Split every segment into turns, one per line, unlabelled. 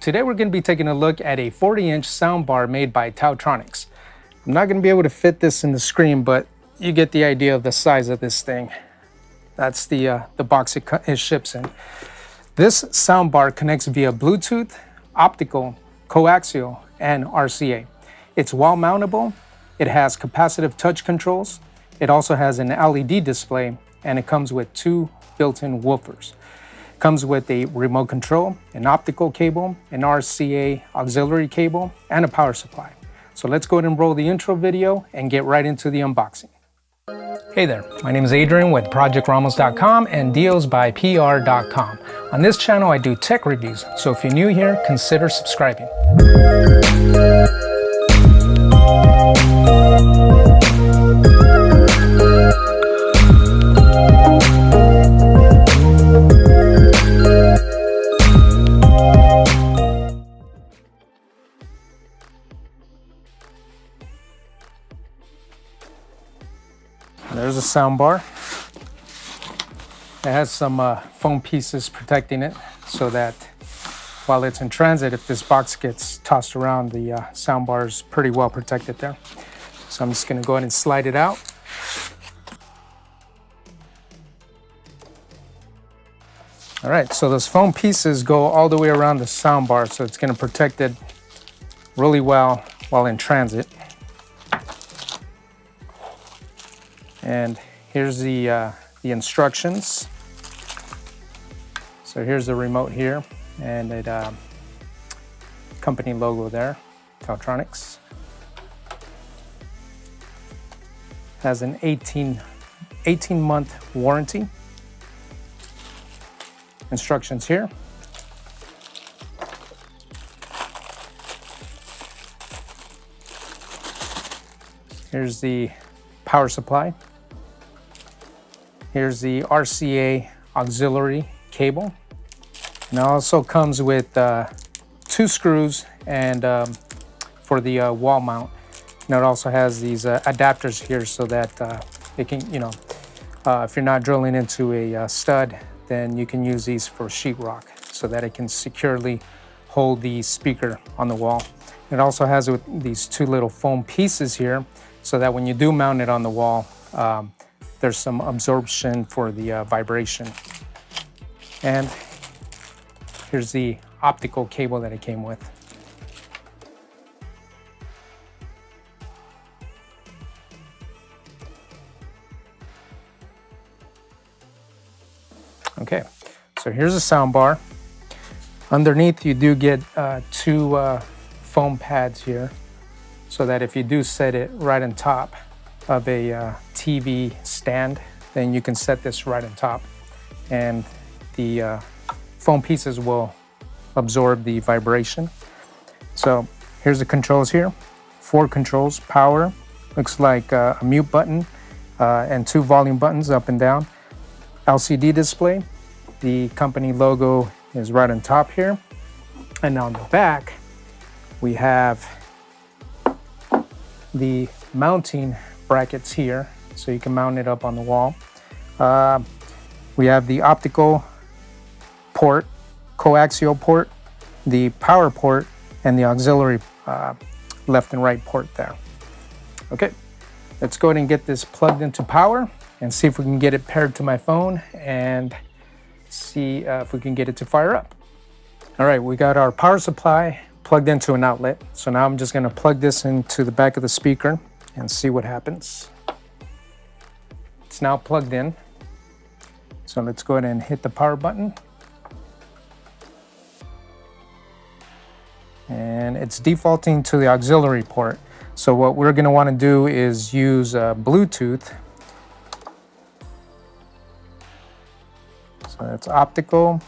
Today we're going to be taking a look at a 40-inch soundbar made by TaoTronics. I'm not going to be able to fit this in the screen, but you get the idea of the size of this thing. That's the box it ships in. This soundbar connects via Bluetooth, Optical, Coaxial, and RCA. It's wall mountable, it has capacitive touch controls, it also has an LED display, and it comes with 2 built-in woofers. It comes with a remote control, an optical cable, an RCA auxiliary cable, and a power supply. So let's go ahead and roll the intro video and get right into the unboxing. Hey there, my name is Adrian with ProjectRamos.com and dealsbypr.com. On this channel I do tech reviews, so if you're new here, consider subscribing. There's a soundbar. It has some foam pieces protecting it so that while it's in transit, if this box gets tossed around, the soundbar is pretty well protected there. So I'm just going to go ahead and slide it out. All right, so those foam pieces go all the way around the soundbar, so it's going to protect it really well while in transit. And here's the instructions. So here's the remote here, and it company logo there, TaoTronics. Has an 18-month warranty. Instructions here. Here's the power supply. Here's the RCA auxiliary cable. And it also comes with 2 screws and for the wall mount. And it also has these adapters here so that it can, if you're not drilling into a stud, then you can use these for sheetrock so that it can securely hold the speaker on the wall. It also has these 2 little foam pieces here so that when you do mount it on the wall, there's some absorption for the vibration. And here's the optical cable that it came with. Okay, so here's a soundbar. Underneath you do get 2 foam pads here so that if you do set it right on top of a TV stand, then you can set this right on top and the foam pieces will absorb the vibration. So here's the controls here. 4 controls: power, looks like a mute button, and 2 volume buttons up and down. LCD display. The company logo is right on top here. And on the back, we have the mounting brackets here, so you can mount it up on the wall. We have the optical port, coaxial port, the power port, and the auxiliary left and right port there. Okay, let's go ahead and get this plugged into power and see if we can get it paired to my phone and see if we can get it to fire up. All right, we got our power supply plugged into an outlet. So now I'm just going to plug this into the back of the speaker and see what happens. It's now plugged in. So let's go ahead and hit the power button. And it's defaulting to the auxiliary port. So what we're going to want to do is use Bluetooth. So that's optical,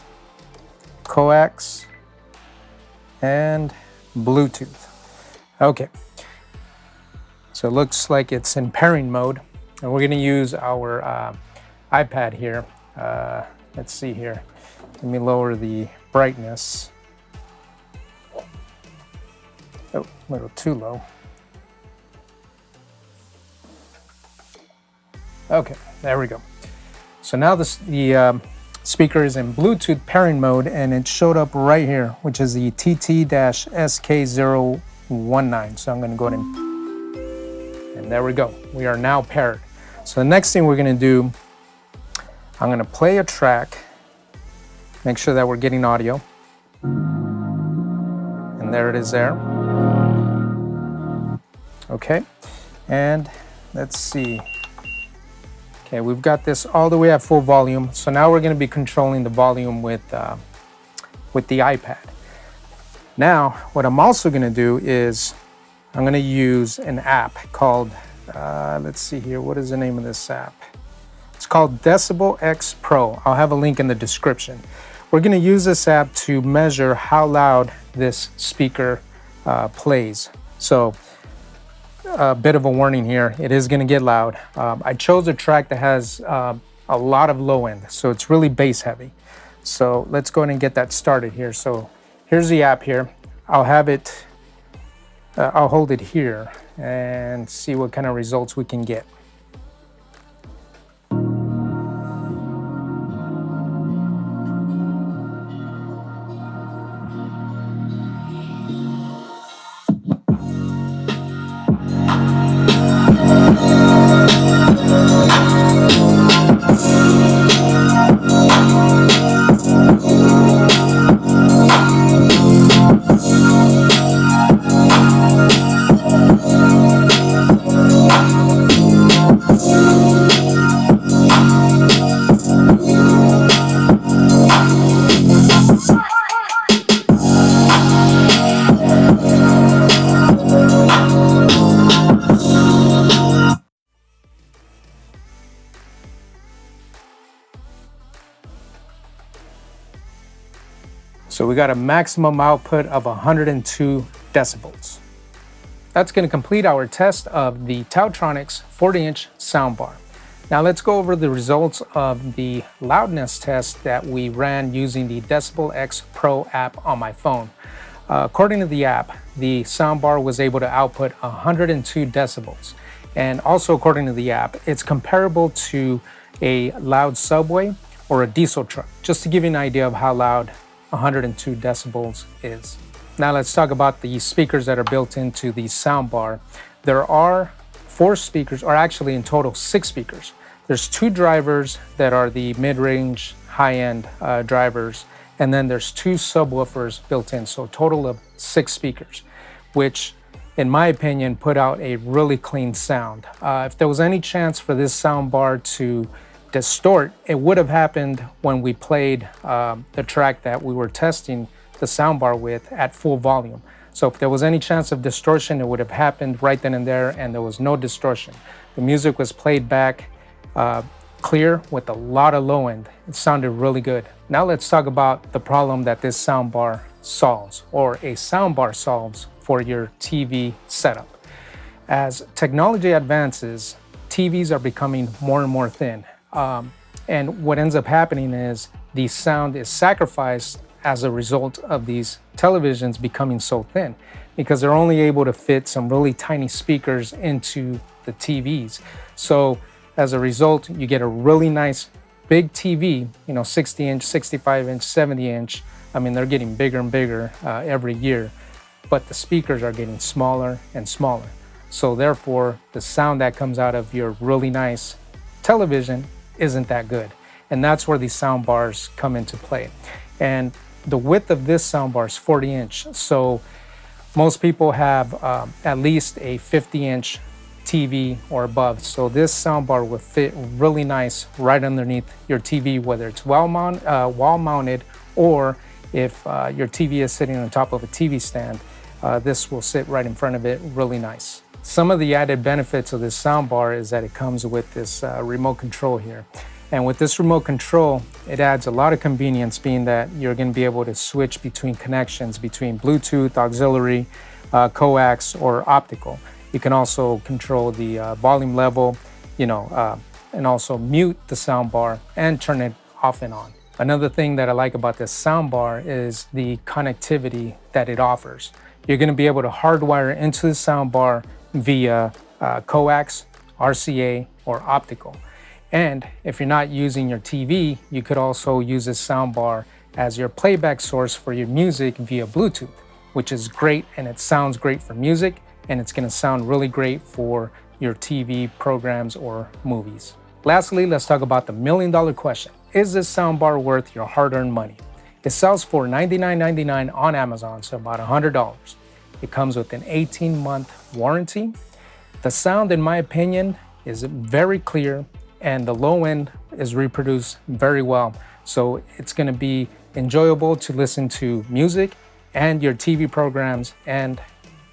coax, and Bluetooth. Okay. So it looks like it's in pairing mode. And we're going to use our iPad here. Let's see here. Let me lower the brightness. Oh, a little too low. Okay, there we go. So now the speaker is in Bluetooth pairing mode, and it showed up right here, which is the TT-SK019. So I'm going to go ahead and there we go. We are now paired. So the next thing we're going to do, I'm going to play a track, make sure that we're getting audio. And there it is there. Okay, and let's see. Okay, we've got this all the way at full volume. So now we're going to be controlling the volume with the iPad. Now, what I'm also going to do is I'm going to use an app called, let's see here, what is the name of this app? It's called Decibel X Pro. I'll have a link in the description. We're going to use this app to measure how loud this speaker plays. So a bit of a warning here, it is going to get loud. I chose a track that has a lot of low end, so it's really bass heavy. So let's go ahead and get that started here. So here's the app here. I'll have it, I'll hold it here and see what kind of results we can get. So we got a maximum output of 102 decibels. That's going to complete our test of the TaoTronics 40-inch soundbar. Now let's go over the results of the loudness test that we ran using the Decibel X Pro app on my phone. According to the app, the soundbar was able to output 102 decibels. And also according to the app, it's comparable to a loud subway or a diesel truck, just to give you an idea of how loud 102 decibels is. Now let's talk about the speakers that are built into the soundbar. There are 4 speakers, or actually in total 6 speakers. There's 2 drivers that are the mid-range, high-end drivers, and then there's 2 subwoofers built in, so a total of 6 speakers, which in my opinion put out a really clean sound. If there was any chance for this soundbar to distort, it would have happened when we played the track that we were testing the soundbar with at full volume. So if there was any chance of distortion, it would have happened right then and there, and there was no distortion. The music was played back clear with a lot of low end. It sounded really good. Now let's talk about the problem that this soundbar solves, or a soundbar solves for your TV setup. As technology advances, TVs are becoming more and more thin. And what ends up happening is the sound is sacrificed as a result of these televisions becoming so thin, because they're only able to fit some really tiny speakers into the TVs. So as a result, you get a really nice big TV, 60-inch, 65-inch, 70-inch. I mean, they're getting bigger and bigger every year, but the speakers are getting smaller and smaller. So therefore, the sound that comes out of your really nice television isn't that good. And that's where these sound bars come into play. And the width of this soundbar is 40-inch. So most people have at least a 50-inch TV or above. So this soundbar will fit really nice right underneath your TV, whether it's wall mounted, or if your TV is sitting on top of a TV stand, this will sit right in front of it really nice. Some of the added benefits of this soundbar is that it comes with this remote control here. And with this remote control, it adds a lot of convenience, being that you're going to be able to switch between connections between Bluetooth, auxiliary, coax, or optical. You can also control the volume level, and also mute the soundbar and turn it off and on. Another thing that I like about this soundbar is the connectivity that it offers. You're going to be able to hardwire into the soundbar via coax, RCA, or optical. And if you're not using your TV, you could also use this soundbar as your playback source for your music via Bluetooth, which is great, and it sounds great for music, and it's gonna sound really great for your TV programs or movies. Lastly, let's talk about the million-dollar question. Is this soundbar worth your hard-earned money? It sells for $99.99 on Amazon, so about $100. It comes with an 18-month warranty. The sound, in my opinion, is very clear, and the low end is reproduced very well. So it's gonna be enjoyable to listen to music and your TV programs and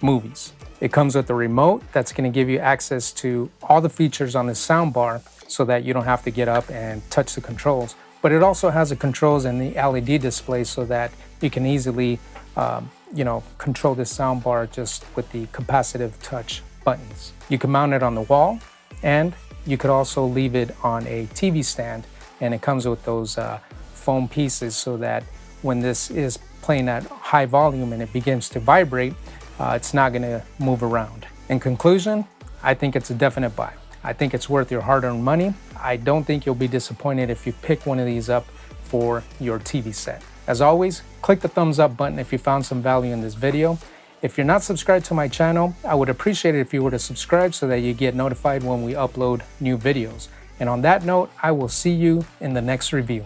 movies. It comes with a remote that's gonna give you access to all the features on this soundbar so that you don't have to get up and touch the controls. But it also has the controls and the LED display so that you can easily control this soundbar just with the capacitive touch buttons. You can mount it on the wall, and you could also leave it on a TV stand, and it comes with those foam pieces so that when this is playing at high volume and it begins to vibrate, it's not gonna move around. In conclusion, I think it's a definite buy. I think it's worth your hard-earned money. I don't think you'll be disappointed if you pick one of these up for your TV set. As always, click the thumbs up button if you found some value in this video. If you're not subscribed to my channel, I would appreciate it if you were to subscribe so that you get notified when we upload new videos. And on that note, I will see you in the next review.